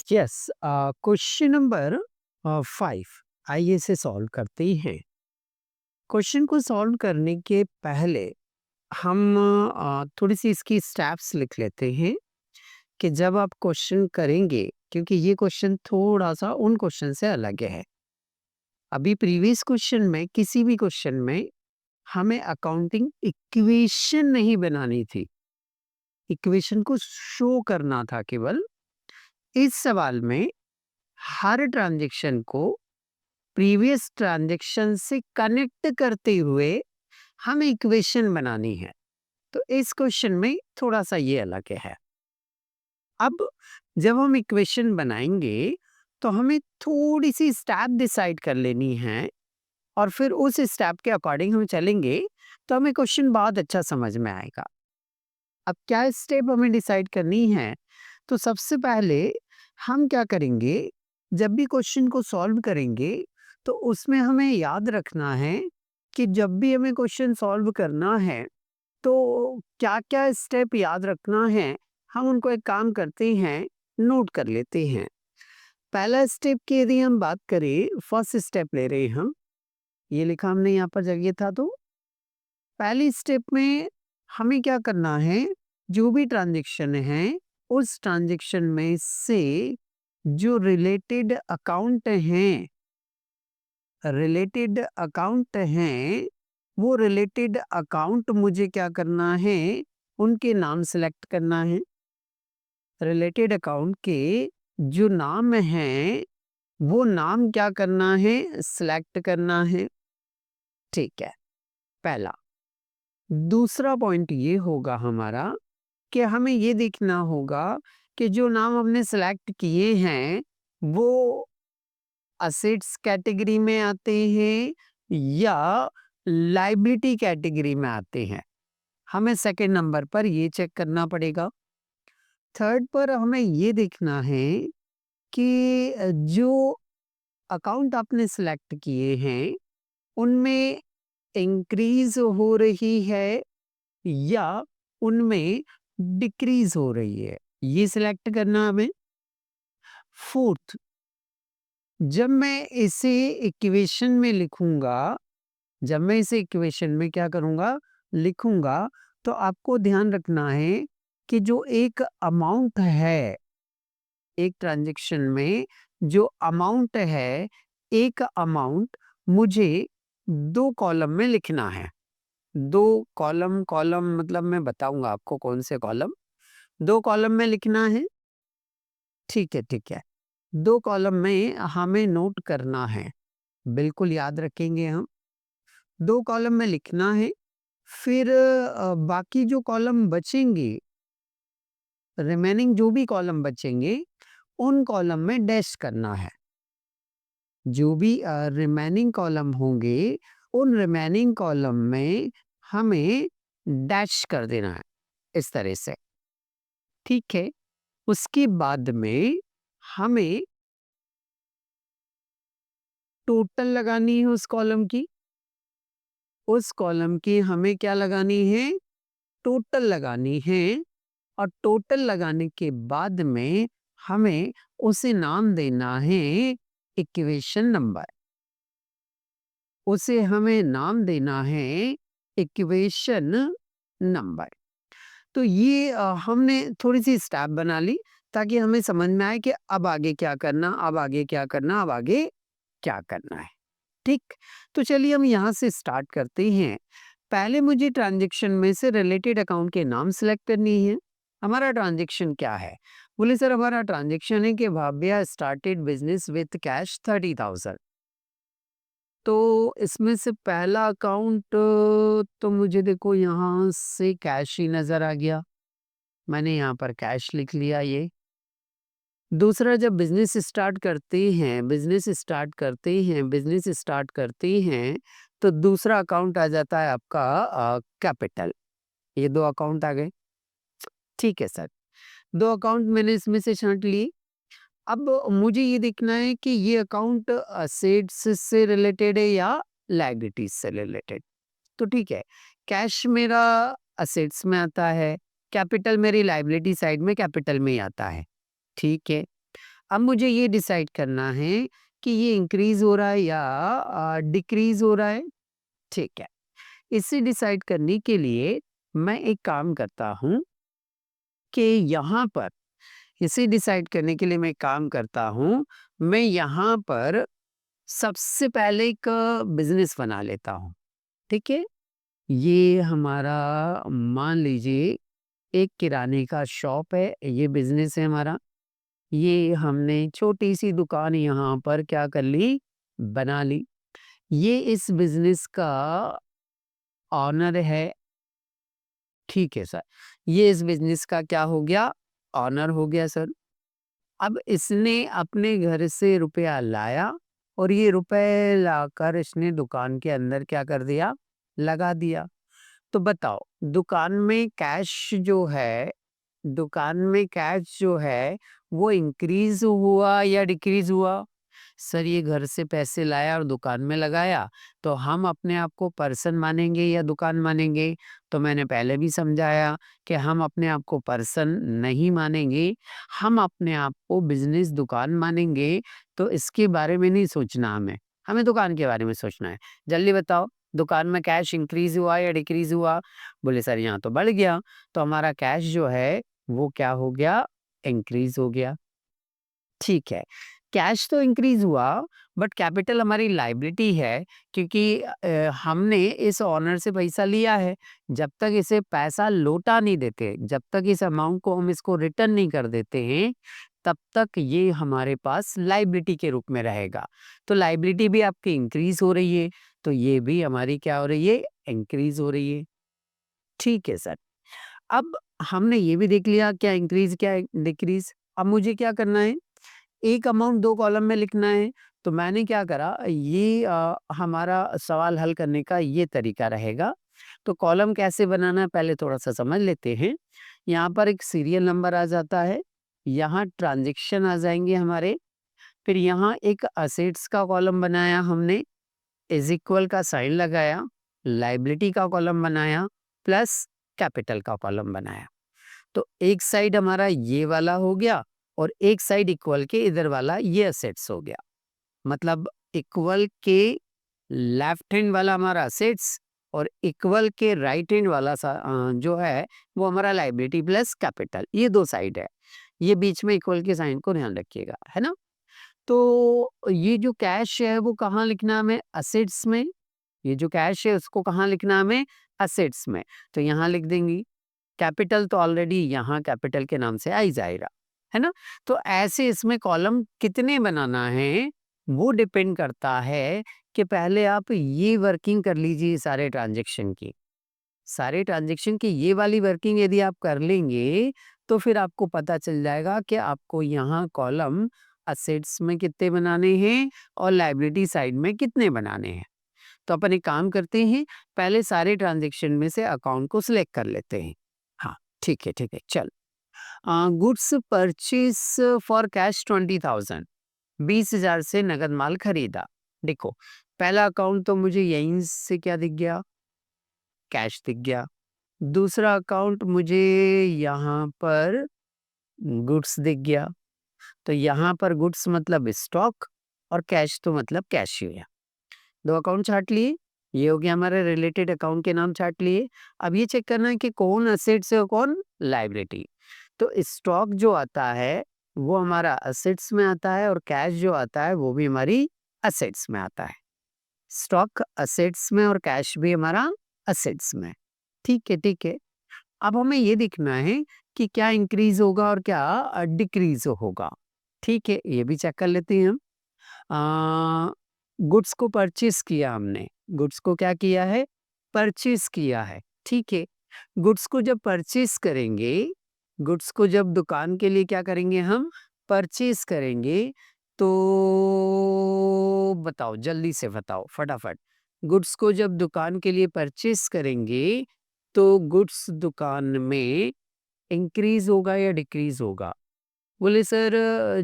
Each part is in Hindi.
यस। क्वेश्चन नंबर 5, आइए इसे सॉल्व करते हैं। क्वेश्चन को सॉल्व करने के पहले हम थोड़ी सी इसकी स्टेप्स लिख लेते हैं कि जब आप क्वेश्चन करेंगे, क्योंकि ये क्वेश्चन थोड़ा सा उन क्वेश्चन से अलग है। अभी प्रीवियस क्वेश्चन में, किसी भी क्वेश्चन में हमें अकाउंटिंग इक्वेशन नहीं बनानी थी, इक्वेशन को शो करना था केवल। इस सवाल में हर ट्रांजेक्शन को प्रीवियस ट्रांजैक्शन से कनेक्ट करते हुए हमें इक्वेशन बनानी है। तो इस क्वेश्चन में थोड़ा सा ये अलग है। अब जब हम इक्वेशन बनाएंगे तो हमें थोड़ी सी स्टेप डिसाइड कर लेनी है और फिर उस स्टेप के अकॉर्डिंग हम चलेंगे तो हमें क्वेश्चन बहुत अच्छा समझ में आएगा। अब क्या स्टेप हमें डिसाइड करनी है? तो सबसे पहले हम क्या करेंगे, जब भी क्वेश्चन को सॉल्व करेंगे तो उसमें हमें याद रखना है कि जब भी हमें क्वेश्चन सॉल्व करना है तो क्या-क्या स्टेप याद रखना है, हम उनको एक काम करते हैं, नोट कर लेते हैं। पहला स्टेप की यदि हम बात करें, फर्स्ट स्टेप ले रहे हैं हम, ये लिखा हमने यहाँ पर जब ये था तो पहली स्टेप में हमें क्या करना है, जो भी ट्रांजैक्शन है, उस ट्रांजैक्शन में से जो रिलेटेड अकाउंट हैं, वो रिलेटेड अकाउंट मुझे क्या करना है, उनके नाम सेलेक्ट करना है। रिलेटेड अकाउंट के जो नाम हैं, वो नाम क्या करना है, सेलेक्ट करना है। ठीक है, पहला। दूसरा पॉइंट ये होगा हमारा कि हमें ये देखना होगा कि जो नाम हमने सेलेक्ट किए हैं, वो असेट्स कैटेगरी में आते हैं या लायबिलिटी कैटेगरी में आते हैं। हमें सेकंड नंबर पर ये चेक करना पड़ेगा। थर्ड पर हमें ये देखना है कि जो अकाउंट आपने सेलेक्ट किए हैं, उनमें इंक्रीज हो रही है या उनमें डिक्रीज हो रही है, ये सिलेक्ट करना हमें। फोर्थ, जब मैं इसे इक्वेशन में लिखूंगा, जब मैं इसे इक्वेशन में क्या करूंगा, लिखूंगा, तो आपको ध्यान रखना है कि जो एक अमाउंट है, एक ट्रांजैक्शन में जो अमाउंट है, एक अमाउंट मुझे दो कॉलम में लिखना है। दो कॉलम, कॉलम मतलब मैं बताऊंगा आपको कौन से कॉलम, दो कॉलम में लिखना है। ठीक है, ठीक है। दो कॉलम में हमें नोट करना है, बिल्कुल याद रखेंगे हम। दो कॉलम में लिखना है, फिर बाकी जो कॉलम बचेंगे, रिमेनिंग जो भी कॉलम बचेंगे, उन कॉलम में डैश करना है। जो भी रिमेनिंग कॉलम होंगे, उन रिमेनिंग कॉलम में हमें डैश कर देना है, इस तरह से। ठीक है, उसके बाद में हमें टोटल लगानी है उस कॉलम की। उस कॉलम की हमें क्या लगानी है, टोटल लगानी है। और टोटल लगाने के बाद में हमें उसे नाम देना है इक्वेशन नंबर। उसे हमें नाम देना है इक्वेशन नंबर। तो ये हमने थोड़ी सी स्टेप बना ली ताकि हमें समझ में आए कि अब आगे क्या करना, अब आगे क्या करना, अब आगे क्या करना है। ठीक, तो चलिए हम यहाँ से स्टार्ट करते हैं। पहले मुझे ट्रांजैक्शन में से रिलेटेड अकाउंट के नाम सेलेक्ट करनी है। हमारा ट्रांजैक्शन क्या है? बोले सर हमारा ट्रांजैक्शन है कि भाभ्या स्टार्टेड बिजनेस विथ कैश 30,000। तो इसमें से पहला अकाउंट तो मुझे देखो यहाँ से कैश ही नजर आ गया, मैंने यहाँ पर कैश लिख लिया ये। दूसरा, जब बिजनेस स्टार्ट करते हैं, बिजनेस स्टार्ट करते हैं, तो दूसरा अकाउंट आ जाता है आपका कैपिटल। ये दो अकाउंट आ गए। ठीक है सर, दो अकाउंट मैंने इसमें से छांट लिए। अब मुझे ये देखना है कि ये अकाउंट असेट्स से रिलेटेड है या लायबिलिटीज से रिलेटेड। तो ठीक है, कैश मेरा असेट्स में आता है, कैपिटल मेरी लायबिलिटी साइड में कैपिटल में ही आता है। ठीक है, अब मुझे ये डिसाइड करना है कि ये इंक्रीज हो रहा है या डिक्रीज हो रहा है। ठीक है, इसे डिसाइड करने के लिए मैं एक काम करता हूँ कि यहाँ पर इसे डिसाइड करने के लिए मैं काम करता हूँ, मैं यहाँ पर सबसे पहले एक बिजनेस बना लेता हूँ। ठीक है, ये हमारा मान लीजिए एक किराने का शॉप है, ये बिजनेस है हमारा। ये हमने छोटी सी दुकान यहाँ पर क्या कर ली, बना ली। ये इस बिजनेस का ऑनर है। ठीक है सर, ये इस बिजनेस का क्या हो गया, ऑनर हो गया सर। अब इसने अपने घर से रुपया लाया और ये रुपए लाकर इसने दुकान के अंदर क्या कर दिया, लगा दिया। तो बताओ, दुकान में कैश जो है वो इंक्रीज हुआ या डिक्रीज हुआ? सर, ये घर से पैसे लाया और दुकान में लगाया, तो हम अपने आप को पर्सन मानेंगे या दुकान मानेंगे? तो मैंने पहले भी समझाया कि हम अपने आप को पर्सन नहीं मानेंगे, हम अपने आप को बिजनेस दुकान मानेंगे। तो इसके बारे में नहीं सोचना हमें, हमें दुकान के बारे में सोचना है। जल्दी बताओ, दुकान में कैश इंक्रीज हुआ या डिक्रीज हुआ? बोले सर यहाँ तो बढ़ गया, तो हमारा कैश जो है वो क्या हो गया, इंक्रीज हो गया। ठीक है, कैश तो इंक्रीज हुआ, बट कैपिटल हमारी लायबिलिटी है, क्योंकि हमने इस ओनर से पैसा लिया है। जब तक इसे पैसा लौटा नहीं देते, जब तक इस अमाउंट को हम इसको रिटर्न नहीं कर देते हैं, तब तक ये हमारे पास लायबिलिटी के रूप में रहेगा। तो लायबिलिटी भी आपकी इंक्रीज हो रही है, तो ये भी हमारी क्या हो रही है, इंक्रीज हो रही है। ठीक है सर, अब हमने ये भी देख लिया क्या इंक्रीज क्या डिक्रीज। अब मुझे क्या करना है, एक अमाउंट 2 कॉलम में लिखना है। तो मैंने क्या करा, ये हमारा सवाल हल करने का ये तरीका रहेगा। तो कॉलम कैसे बनाना है पहले थोड़ा-सा समझ लेते हैं। यहाँ पर एक सीरियल नंबर आ जाता है, यहाँ ट्रांज़ैक्शन आ जाएँगे हमारे, फिर यहाँ एक असेट्स का कॉलम बनाया हमने, इज़ इक्वल का साइन लगाया, लायबिलिटी का कॉलम बनाया, प्लस कैपिटल का कॉलम बनाया। तो एक साइड हमारा ये वाला हो गया और एक साइड इक्वल के इधर वाला ये असेट्स हो गया। मतलब इक्वल के लेफ्ट हैंड वाला हमारा असेट्स और इक्वल के राइट हैंड वाला जो है वो हमारा लायबिलिटी प्लस कैपिटल, ये दो साइड है। ये बीच में इक्वल के साइन को ध्यान रखिएगा, है ना? तो ये जो कैश है वो कहाँ लिखना है हमें, असेट्स में। ये जो कैश है उसको कहाँ लिखना है हमें, असेट्स में। तो यहाँ लिख देंगे। कैपिटल तो ऑलरेडी यहाँ कैपिटल के नाम से आ ही जाएगा, है ना? तो ऐसे इसमें कॉलम कितने बनाना है वो डिपेंड करता है कि पहले आप ये वर्किंग कर लीजिए सारे ट्रांजैक्शन की। सारे ट्रांजैक्शन की ये वाली वर्किंग यदि आप कर लेंगे तो फिर आपको पता चल जाएगा कि आपको यहाँ कॉलम असेट्स में कितने बनाने हैं और लायबिलिटी साइड में कितने बनाने हैं। तो अपन एक काम करते हैं, पहले सारे ट्रांजैक्शन में से अकाउंट को सिलेक्ट कर लेते हैं। हाँ, ठीक है, चल। गुड्स परचेज फॉर कैश 20,000, 20,000 से नगद माल खरीदा। देखो, पहला अकाउंट तो मुझे यहीं से क्या दिख गया, कैश दिख गया। दूसरा अकाउंट मुझे यहाँ पर गुड्स दिख गया। तो यहाँ पर गुड्स मतलब स्टॉक और कैश तो मतलब कैश ही है। 2 अकाउंट छाँट लिए, ये हो गया हमारे रिलेटेड अकाउंट के नाम छाँट लिए। अब ये चेक करना है कि कौन असेट्स है और कौन लायबिलिटी। तो स्टॉक जो आता है वो हमारा असेट्स में आता है और कैश जो आता है वो भी हमारी असेट्स में आता है। स्टॉक असेट्स में और कैश भी हमारा असेट्स में। ठीक है। अब हमें ये देखना है कि क्या इंक्रीज होगा और क्या डिक्रीज होगा। ठीक है, ये भी चेक कर लेते हैं हम। गुड्स को परचेस किया हमने, गुड्स को क्या किया है, परचेस किया है। ठीक है, गुड्स को जब परचेस करेंगे, गुड्स को जब दुकान के लिए क्या करेंगे हम, परचेस करेंगे, तो बताओ, जल्दी से बताओ फटाफट। गुड्स को जब दुकान के लिए परचेस करेंगे तो गुड्स दुकान में इंक्रीज होगा या डिक्रीज होगा? बोले सर,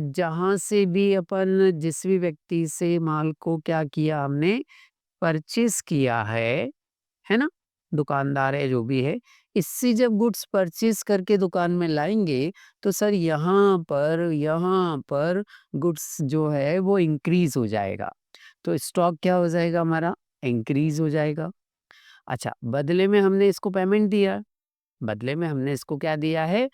जहाँ से भी अपन जिस भी व्यक्ति से माल को क्या किया हमने, परचेस किया है ना? दुकानदार है जो भी है, इससे जब गुड्स परचेज करके दुकान में लाएंगे तो सर यहाँ पर गुड्स जो है वो इंक्रीज हो जाएगा, तो स्टॉक क्या हो जाएगा हमारा, इंक्रीज हो जाएगा। अच्छा, बदले में हमने इसको पेमेंट दिया, बदले में हमने इसको क्या दिया है,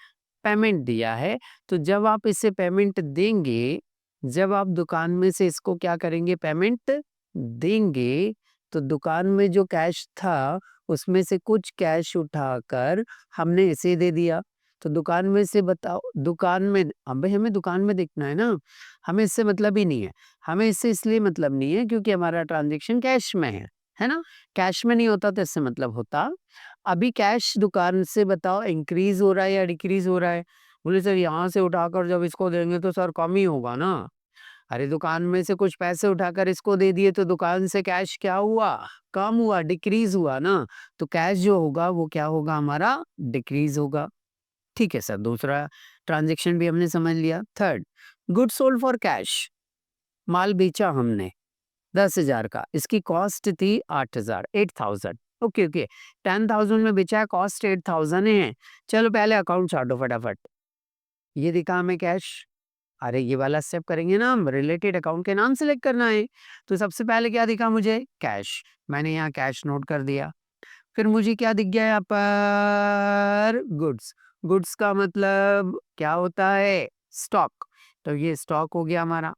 पेमेंट दिया है। तो जब आप इसे पेमेंट देंगे, जब आप दुकान में से इसको क्या करेंगे, पेमेंट देंगे, तो दुकान में जो कैश था उसमें से कुछ कैश उठाकर हमने इसे दे दिया। तो दुकान में से बताओ, दुकान में अब भाई हमें दुकान में देखना है ना, हमें इससे मतलब ही नहीं है। हमें इससे इसलिए मतलब नहीं है क्योंकि हमारा ट्रांजेक्शन कैश में है ना। कैश में नहीं होता तो इससे मतलब होता। अभी कैश दुकान से बताओ इंक्रीज हो रहा है या डिक्रीज हो रहा है। बोले सर यहाँ से उठाकर जब इसको देंगे तो सर कम ही होगा ना। अरे दुकान में से कुछ पैसे उठाकर इसको दे दिए तो दुकान से कैश क्या हुआ, कम हुआ, डिक्रीज हुआ ना। तो कैश जो होगा वो क्या होगा, हमारा डिक्रीज होगा। ठीक है सर, दूसरा ट्रांजेक्शन भी हमने समझ लिया। Third, good sold for cash, माल बेचा हमने 10,000 का, इसकी कॉस्ट थी 8,000, 8,000। ओके ओके, 10,000 में बेचा है, कॉस्ट 8,000 है। चलो पहले अकाउंट चाटो फटाफट। ये दिखा हमें कैश। अरे ये वाला स्टेप करेंगे ना हम, रिलेटेड अकाउंट के नाम सेलेक्ट करना है। तो सबसे पहले क्या दिखा मुझे, कैश। मैंने यहाँ कैश नोट कर दिया। फिर मुझे क्या दिख गया यहाँ पर, गुड्स। गुड्स का मतलब क्या होता है, स्टॉक। तो ये स्टॉक हो गया हमारा,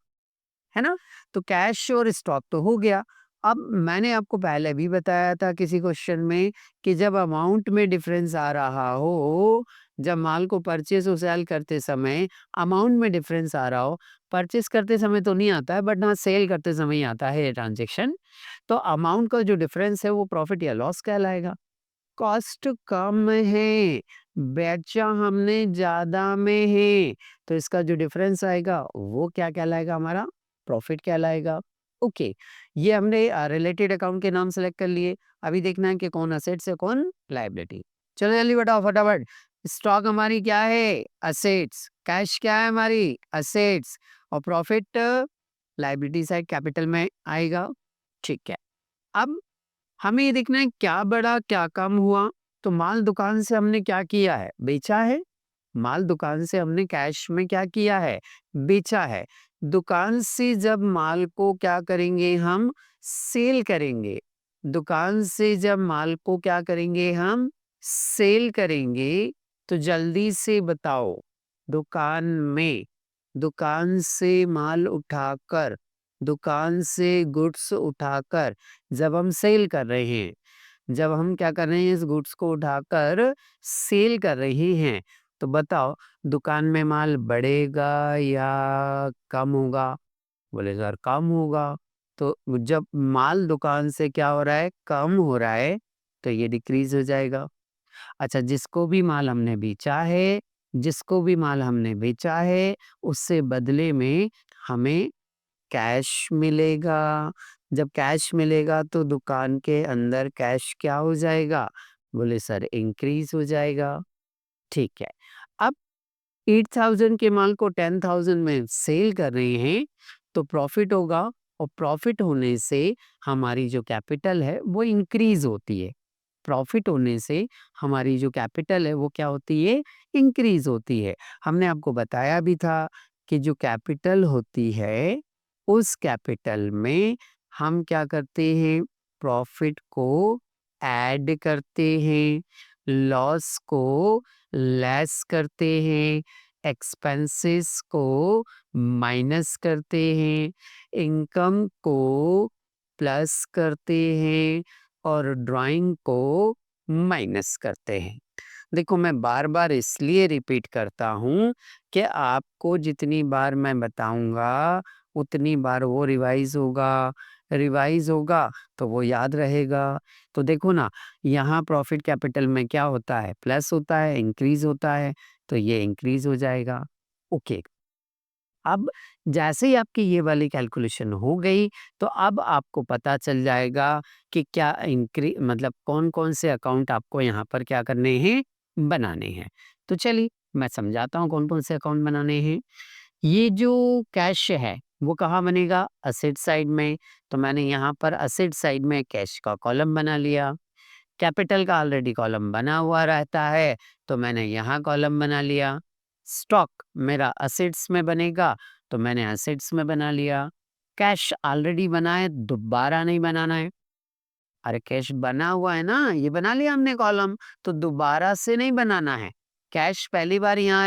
है ना। तो कैश और स्टॉक तो हो गया। अब मैंने आपको पहले भी बताया था किसी क्वेश्चन में कि जब अमाउंट में डिफरेंस आ रहा हो, जब माल को परचेस और सेल करते समय अमाउंट में डिफरेंस आ रहा हो, परचेस करते समय तो नहीं आता है बट हाँ सेल करते समय ही आता है ये ट्रांजेक्शन। तो अमाउंट का जो डिफरेंस है वो प्रॉफिट या लॉस कहलाएगा। कॉस्ट कम है, बेचा हमने ज्यादा में है, तो इसका जो डिफरेंस आएगा वो क्या कहलाएगा, हमारा प्रॉफिट कहलाएगा। ओके, ये हमने रिलेटेड अकाउंट के नाम सेलेक्ट कर लिए। अभी देखना है कि कौन असेट्स है कौन लायबिलिटी। चलो जल्दी बताओ फटाफट। स्टॉक हमारी क्या है, असेट्स। कैश क्या है हमारी, असेट्स। और प्रॉफिट लायबिलिटी साइड कैपिटल में आएगा। ठीक है, अब हमें ये देखना है क्या बढ़ा क्या कम हुआ। तो माल दुकान से हमने क्या किया है, बेचा है। माल दुकान से हमने कैश में क्या किया है, बेचा है। दुकान से जब माल को क्या करेंगे हम, सेल करेंगे। दुकान से जब माल को क्या करेंगे हम, सेल करेंगे। तो जल्दी से बताओ, दुकान में, दुकान से माल उठाकर, दुकान से गुड्स उठाकर जब हम सेल कर रहे हैं, जब हम क्या कर रहे हैं, इस गुड्स को उठाकर सेल कर रहे हैं, तो बताओ दुकान में माल बढ़ेगा या कम होगा। बोले सर कम होगा। तो जब माल दुकान से क्या हो रहा है, कम हो रहा है, तो ये डिक्रीज हो जाएगा। अच्छा, जिसको भी माल हमने बेचा है, जिसको भी माल हमने बेचा है, उससे बदले में हमें कैश मिलेगा। जब कैश मिलेगा तो दुकान के अंदर कैश क्या हो जाएगा, बोले सर इंक्रीज हो जाएगा। ठीक है, अब 8,000 के माल को 10,000 में सेल कर रहे हैं तो प्रॉफिट होगा। और प्रॉफिट होने से हमारी जो कैपिटल है वो इंक्रीज होती है। प्रॉफिट होने से हमारी जो कैपिटल है वो क्या होती है, इंक्रीज होती है। हमने आपको बताया भी था कि जो कैपिटल होती है उस कैपिटल में हम क्या करते हैं, प्रॉफिट को ऐड करते हैं, लॉस को लेस करते हैं, एक्सपेंसेस को माइनस करते हैं, इनकम को प्लस करते हैं और ड्राइंग को माइनस करते हैं। देखो मैं बार बार इसलिए रिपीट करता हूँ कि आपको जितनी बार मैं बताऊंगा उतनी बार वो रिवाइज होगा, रिवाइज होगा तो वो याद रहेगा। तो देखो ना, यहाँ प्रॉफिट कैपिटल में क्या होता है, प्लस होता है, इंक्रीज होता है, तो ये इंक्रीज हो जाएगा। ओके, अब जैसे ही आपकी ये वाली कैलकुलेशन हो गई तो अब आपको पता चल जाएगा कि क्या मतलब कौन कौन से अकाउंट आपको यहाँ पर क्या करने हैं, बनाने हैं। तो चलिए मैं समझाता हूँ कौन कौन से अकाउंट बनाने हैं। ये जो कैश है वो कहाँ बनेगा, असेट साइड में। तो मैंने यहाँ पर असेट साइड में कैश का कॉलम बना लिया। कैपिटल का ऑलरेडी कॉलम बना हुआ रहता है, तो मैंने यहाँ कॉलम बना लिया। स्टॉक मेरा असेट्स में बनेगा, तो मैंने असेट्स में बना लिया। कैश ऑलरेडी बना है, दोबारा नहीं बनाना है। अरे कैश बना हुआ है ना, ये बना लिया हमने कॉलम, तो दोबारा से नहीं बनाना है। कैश पहली बार यहाँ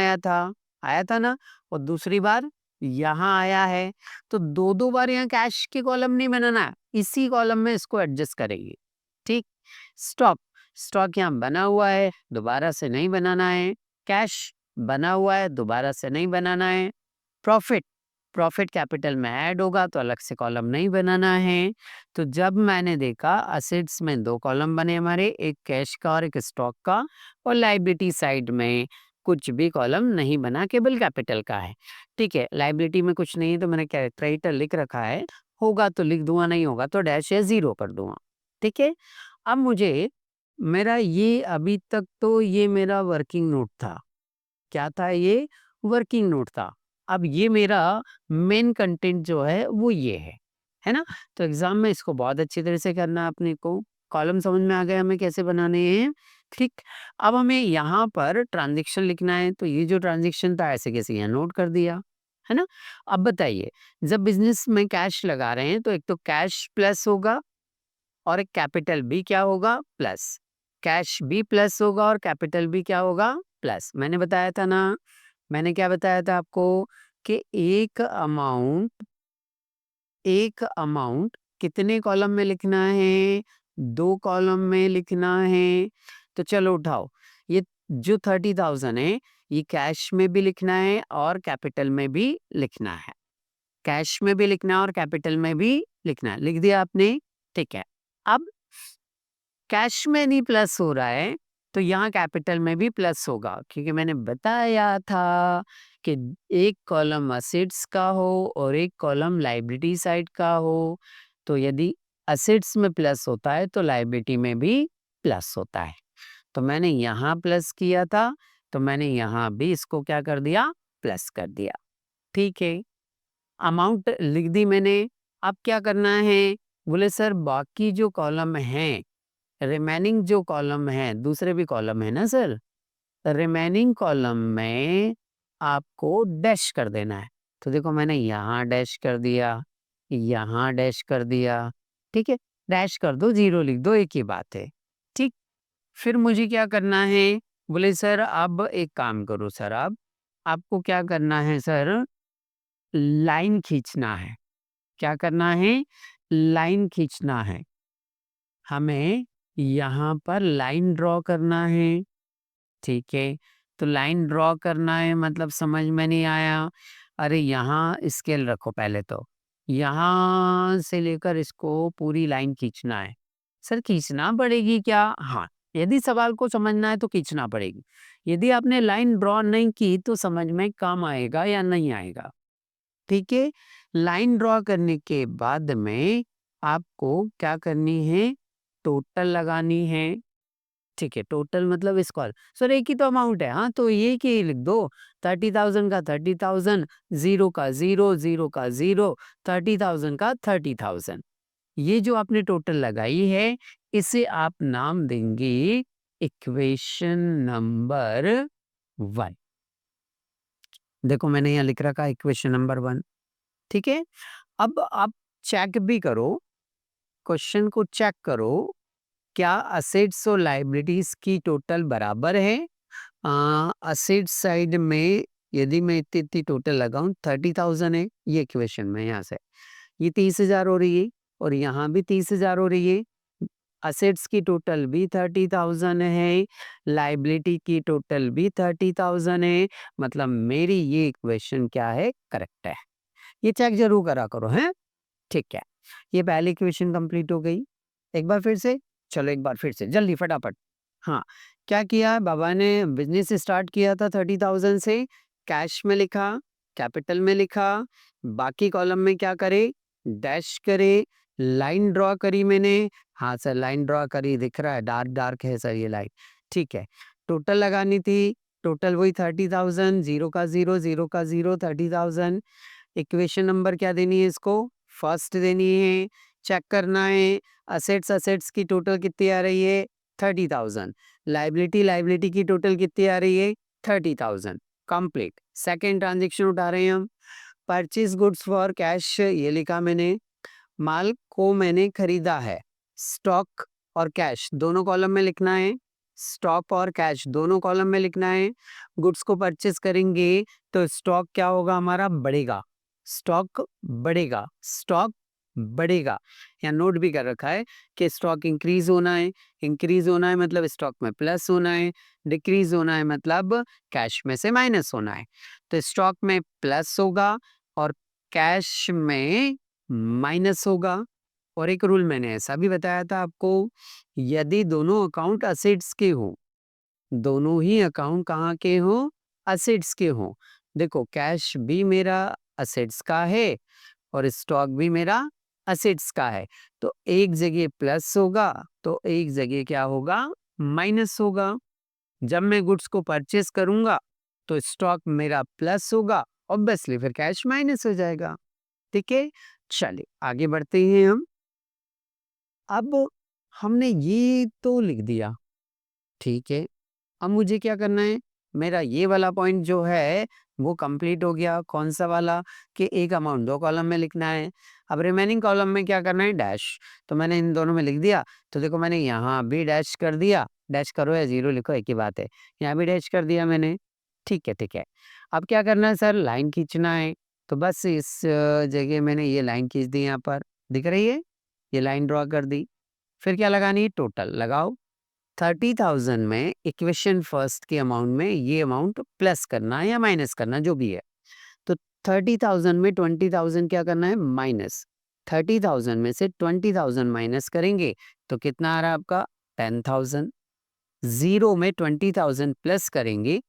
आया था ना, और दूसरी बार यहाँ आया है, तो दो दो बार यहाँ कैश के कॉलम नहीं बनाना है, इसी कॉलम में इसको एडजस्ट करेंगे। ठीक। स्टॉक स्टॉक यहाँ बना हुआ है, दोबारा से नहीं बनाना है। कैश बना हुआ है, दोबारा से नहीं बनाना है। प्रॉफिट प्रॉफिट कैपिटल में ऐड होगा, तो अलग से कॉलम नहीं बनाना है। तो जब मैंने देखा असेट्स में दो कॉलम बने हमारे, एक कैश का और एक स्टॉक का, और लाइबिलिटी साइड में कुछ भी कॉलम नहीं बना, केवल कैपिटल का है। ठीक है, लाइबिलिटी में कुछ नहीं है, तो मैंने क्रेडिटर लिख रखा है, होगा तो लिख दूंगा, नहीं होगा तो डैश या जीरो कर दूंगा। ठीक है। अब मुझे मेरा ये अभी तक तो ये मेरा वर्किंग नोट था। क्या था ये? वर्किंग नोट था। अब ये मेरा मेन कंटेंट जो है वो ये है ना? तो एग्जाम में इसको बहुत अच्छी तरह से करना है अपने को। कॉलम समझ में आ गया हमें कैसे बनाने हैं। ठीक। अब हमें यहाँ पर ट्रांजैक्शन लिखना है, तो ये जो ट्रांजैक्शन था ऐसे कैसे यहाँ नोट कर दिया, है ना? अब बताइए, जब बिजनेस में कैश लगा रहे हैं तो एक तो कैश प्लस होगा और एक कैपिटल भी क्या होगा? प्लस। कैश भी प्लस होगा और कैपिटल भी क्या होगा? प्लस। मैंने बताया था ना, मैंने क्या बताया था आपको कि एक अमाउंट कितने कॉलम में लिखना है? दो कॉलम में लिखना है। तो चलो उठाओ, ये जो 30,000 है, ये कैश में भी लिखना है और कैपिटल में भी लिखना है। कैश में भी लिखना है और कैपिटल में भी लिखना है। लिख दिया आपने? ठीक है। अब कैश में नहीं प्लस हो रहा है, तो यहाँ कैपिटल में भी प्लस होगा, क्योंकि मैंने बताया था कि एक कॉलम असेट्स का हो और एक कॉलम लायबिलिटी साइड का हो। तो यदि असेट्स में प्लस होता है तो लायबिलिटी में भी प्लस होता है। तो मैंने यहाँ प्लस किया था, तो मैंने यहाँ भी इसको क्या कर दिया? प्लस कर दिया। ठीक है। अमाउंट लिख दी मैंने। अब क्या करना है? बोले सर बाकी जो कॉलम हैं, रिमेनिंग जो कॉलम है, दूसरे भी कॉलम है ना सर, रिमेनिंग कॉलम में आपको डैश कर देना है। तो देखो मैंने यहाँ डैश कर दिया, यहाँ डैश कर दिया। ठीक है, डैश कर दो, जीरो लिख दो, एक ही बात है। ठीक। फिर मुझे क्या करना है? बोले सर अब एक काम करो सर, अब आपको क्या करना है सर? लाइन खींचना है। क्या करना है? लाइन खींचना है। हमें यहाँ पर लाइन ड्रॉ करना है। ठीक है, तो लाइन ड्रॉ करना है मतलब समझ में नहीं आया। अरे यहाँ स्केल रखो पहले, तो यहाँ से लेकर इसको पूरी लाइन खींचना है। सर खींचना पड़ेगी क्या? हाँ, यदि सवाल को समझना है तो खींचना पड़ेगी। यदि आपने लाइन ड्रॉ नहीं की तो समझ में काम आएगा या नहीं आएगा। ठीक है, लाइन ड्रॉ करने के बाद में आपको क्या करनी है? टोटल लगानी है। ठीक है, टोटल मतलब स्क्वायर। सर एक ही तो अमाउंट है, हाँ तो ये की लिख दो। 30,000 का 30,000, जीरो का जीरो, जीरो का जीरो, 30,000 का 30,000। ये जो आपने टोटल लगाई है, इसे आप नाम देंगे इक्वेशन नंबर 1। देखो मैंने यहाँ लिख रखा इक्वेशन नंबर 1। ठीक है। अब आप चेक भी करो, क्वेश्चन को चेक करो, क्या असेट्स और लायबिलिटीज की टोटल बराबर है? असेट साइड में यदि मैं इतनी इतनी टोटल लगाऊं, 30,000 है ये इक्वेशन में, यहाँ से ये 30,000 हो रही है और यहाँ भी 30,000 हो रही है। असेट्स की टोटल भी 30,000 है, लायबिलिटी की टोटल भी 30,000 है। मतलब मेरी ये इक्वेशन क्या है? करेक्ट है। ये चेक जरूर करा करो, हैं? ठीक है, ये पहली इक्वेशन कंप्लीट हो गई। एक बार फिर से, चलो एक बार फिर से जल्दी फटाफट। हाँ, क्या किया बाबा ने? बिजनेस स्टार्ट किया था 30,000 से, कैश में लिखा, कैपिटल में लिखा, बाकी कॉलम में क्या करे? डैश करे, लाइन ड्रॉ करी मैंने। हाँ सर लाइन ड्रॉ करी, दिख रहा है, डार्क डार्क है सर ये लाइन। ठीक है, टोटल लगानी थी, टोटल वही 30,000, जीरो का जीरो, जीरो का जीरो, 30,000। इक्वेशन नंबर क्या देनी है इसको? फर्स्ट देनी है। चेक करना है असेट्स की टोटल कितनी आ रही है? 30,000। लाइबिलिटी की टोटल कितनी आ रही है? 30,000। कंप्लीट। सेकेंड ट्रांजेक्शन उठा रहे हैं हम। परचेज गुड्स फॉर कैश, ये लिखा मैंने। माल को मैंने खरीदा है। स्टॉक और कैश दोनों कॉलम में लिखना है। स्टॉक और कैश दोनों कॉलम में लिखना है। गुड्स को परचेस करेंगे तो स्टॉक क्या होगा हमारा? बढ़ेगा। स्टॉक बढ़ेगा, स्टॉक बढ़ेगा। यहाँ नोट भी कर रखा है कि स्टॉक इंक्रीज होना है। इंक्रीज होना है मतलब स्टॉक में प्लस होना है। डिक्रीज होना है मतलब कैश में से माइनस होना है। तो स्टॉक में प्लस होगा और कैश में माइनस होगा। और एक रूल मैंने ऐसा भी बताया था आपको, यदि दोनों अकाउंट असेट्स के हो, दोनों ही अकाउंट कहाँ के हो? असेट्स के हो। देखो कैश भी मेरा असेट्स का है और स्टॉक भी मेरा असेट्स का है, तो एक जगह प्लस होगा तो एक जगह क्या होगा? माइनस होगा। जब मैं गुड्स को परचेस करूंगा तो स्टॉक मेरा प्लस होगा, ऑब्वियसली फिर कैश माइनस हो जाएगा। ठीक है, चलिए आगे बढ़ते हैं हम। अब हमने ये तो लिख दिया, ठीक है। अब मुझे क्या करना है? मेरा ये वाला पॉइंट जो है वो कंप्लीट हो गया। कौन सा वाला? कि एक अमाउंट दो कॉलम में लिखना है। अब रिमेनिंग कॉलम में क्या करना है? डैश। तो मैंने इन दोनों में लिख दिया। तो देखो मैंने यहाँ भी डैश कर दिया, डैश करो या जीरो लिखो एक ही बात है। यहाँ भी डैश कर दिया मैंने। ठीक है, ठीक है। अब क्या करना है सर? लाइन खींचना है। तो बस इस जगह मैंने ये लाइन खींच दी, यहाँ पर दिख रही है, ये लाइन ड्रॉ कर दी। फिर क्या लगानी है? टोटल लगाओ। 30,000 में इक्वेशन फर्स्ट के अमाउंट में ये अमाउंट प्लस करना है या माइनस करना, जो भी है। तो 30,000 में 20,000 क्या करना है? माइनस। 30,000 में से 20,000 माइनस करेंगे तो कितना आ रहा है आपका? 10,000। जीरो में 20,000 प्लस करेंगे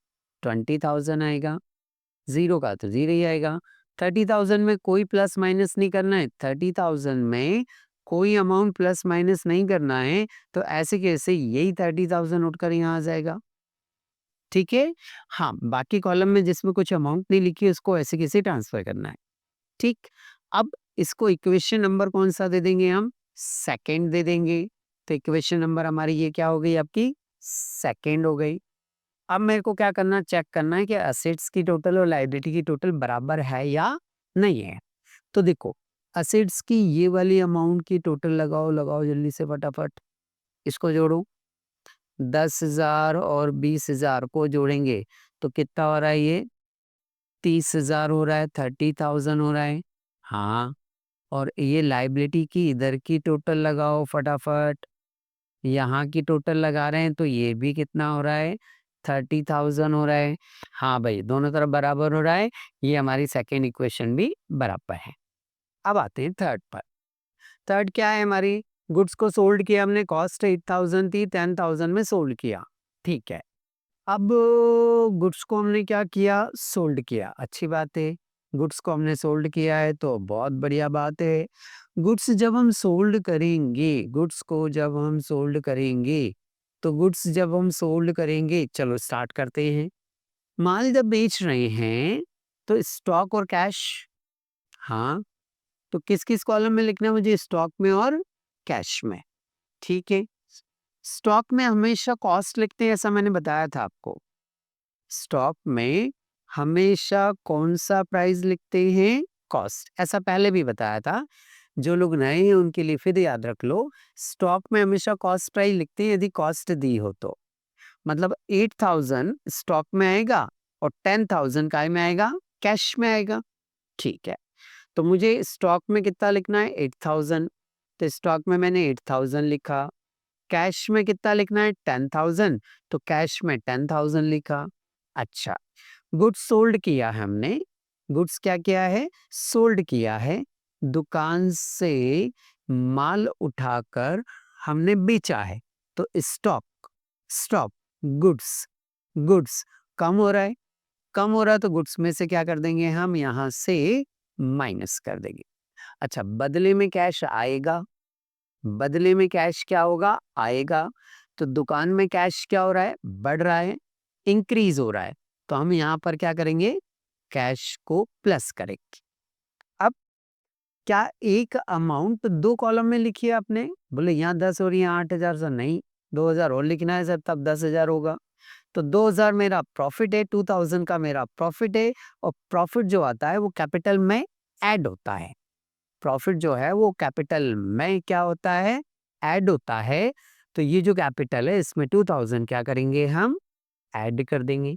20,000 आएगा। जीरो का तो जीरो ही आएगा। 30,000 में कोई प्लस माइनस नहीं करना है। 30,000 में कोई अमाउंट प्लस माइनस नहीं करना है। तो ऐसे कैसे यही 30,000 उठकर यहाँ आ जाएगा। ठीक है, हाँ, बाकी कॉलम में जिसमें कुछ अमाउंट नहीं लिखी उसको ऐसे कैसे ट्रांसफर करना है। ठीक, अब इसको इक्वेशन नंबर कौन सा दे देंगे हम? सेकेंड दे देंगे। तो इक्वेशन नंबर हमारी ये क्या हो गई आपकी? सेकेंड हो गई। अब मेरे को क्या करना? चेक करना है कि असेट्स की टोटल और लायबिलिटी की टोटल बराबर है या नहीं है। तो देखो असेट्स की ये वाली अमाउंट की टोटल लगाओ, लगाओ जल्दी से फटाफट। इसको जोड़ो। 10,000 और 20,000 को जोड़ेंगे तो कितना हो रहा है? ये 30,000 हो रहा है, 30,000 हो रहा है। हाँ, और ये लायबिलिटी की इधर की टोटल लगाओ फटाफट। यहाँ की टोटल लगा रहे हैं तो ये भी कितना हो रहा है? 30,000 हो रहा है। हाँ भाई, दोनों तरफ बराबर हो रहा है। ये हमारी सेकेंड इक्वेशन भी बराबर है। अब आते हैं थर्ड पर। थर्ड क्या है हमारी? गुड्स को सोल्ड किया हमने, कॉस्ट 8,000 थी, 10,000 में सोल्ड किया। ठीक है, अब गुड्स को हमने क्या किया? सोल्ड किया। अच्छी बात है, गुड्स को हमने सोल्ड किया है तो बहुत बढ़िया बात है। गुड्स जब हम सोल्ड करेंगे, गुड्स को जब हम सोल्ड करेंगे, तो गुड्स जब हम सोल्ड करेंगे, चलो स्टार्ट करते हैं। माल जब बेच रहे हैं तो स्टॉक और कैश, हाँ, तो किस किस कॉलम में लिखना है मुझे? स्टॉक में और कैश में। ठीक है, स्टॉक में हमेशा कॉस्ट लिखते हैं, ऐसा मैंने बताया था आपको। स्टॉक में हमेशा कौन सा प्राइस लिखते हैं? कॉस्ट। ऐसा पहले भी बताया था, जो लोग नए हैं उनके लिए फिर याद रख लो। स्टॉक में हमेशा कॉस्ट प्राइस लिखते हैं यदि कॉस्ट दी हो तो। मतलब 8,000 स्टॉक में आएगा और 10,000 काय में आएगा? कैश में आएगा। ठीक है, तो मुझे स्टॉक में कितना लिखना है? 8,000। तो स्टॉक में मैंने 8,000 लिखा। कैश में कितना लिखना है? 10,000। तो कैश में 10,000 लिखा। अच्छा, गुड्स सोल्ड किया है हमने। गुड्स क्या किया है? सोल्ड किया है। दुकान से माल उठाकर हमने बेचा है। तो स्टॉक, स्टॉक, गुड्स, गुड्स कम हो रहा है। कम हो रहा है तो गुड्स में से क्या कर देंगे हम? यहाँ से माइनस कर देंगे। अच्छा, बदले में कैश आएगा। बदले में कैश क्या होगा? आएगा। तो दुकान में कैश क्या हो रहा है? बढ़ रहा है, इंक्रीज हो रहा है। तो हम यहाँ पर क्या करेंगे? कैश को प्लस करेंगे। अब क्या एक अमाउंट दो कॉलम में लिखी है आपने? बोले यहाँ 10 और यहाँ 8,000 से नहीं, 2000 और लिखना है सर, तब 10,000 होगा। तो 2000 मेरा प्रॉफिट है, 2000 का मेरा प्रॉफिट है, और प्रॉफिट जो आता है वो कैपिटल में ऐड होता है। प्रॉफिट जो है वो कैपिटल में क्या होता है, ऐड होता है। तो ये जो कैपिटल है इसमें 2000 क्या करेंगे हम, ऐड कर देंगे।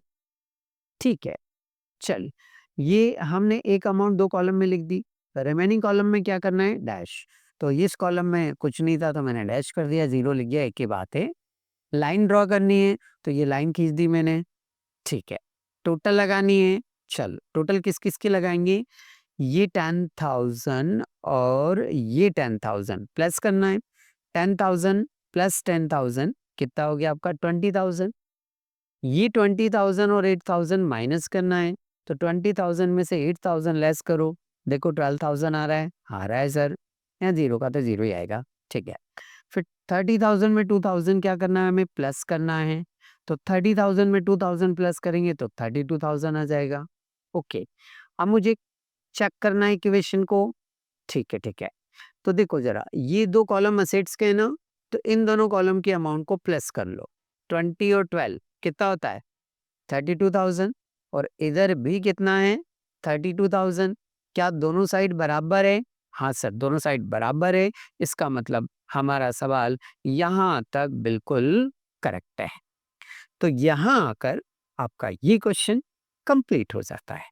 ठीक है, चल ये हमने एक अमाउंट 2 कॉलम में लिख दी। रिमेनिंग कॉलम में क्या करना है, डैश। तो इस कॉलम में कुछ नहीं था तो मैंने डैश कर दिया, 0 लिख गया, एक ही बात है। लाइन ड्रॉ करनी है तो ये लाइन खींच दी मैंने। ठीक है, टोटल लगानी है। चल टोटल किस किस की लगाएंगे, ये 10,000 और ये 10,000 प्लस करना है। 10,000 प्लस 10,000 कितना हो गया आपका, 20,000। ये 20,000 और 8,000 माइनस करना है। तो 20,000 में से 8,000 लेस करो, देखो 12,000 आ रहा है सर, यहाँ 0 का तो 0 ही आएगा। ठीक है, फिर 30,000 में 2,000 क्या करना है, हमें प्लस करना है। तो 30,000 में 2,000 प्लस करेंगे तो 32,000 आ जाएगा। ओके, अब मुझे चेक करना है इक्वेशन को। ठीक है, ठीक है। तो देखो जरा, ये 2 कॉलम असेट्स के हैं ना, तो इन दोनों कॉलम की अमाउंट को प्लस कर लो। 20 और 12 कितना होता है, 32,000। और इधर भी कितना है, 32,000। क्या दोनों साइड बराबर है, हाँ सर दोनों साइड बराबर है। इसका मतलब हमारा सवाल यहाँ तक बिल्कुल करेक्ट है। तो यहाँ आकर आपका ये क्वेश्चन कंप्लीट हो जाता है।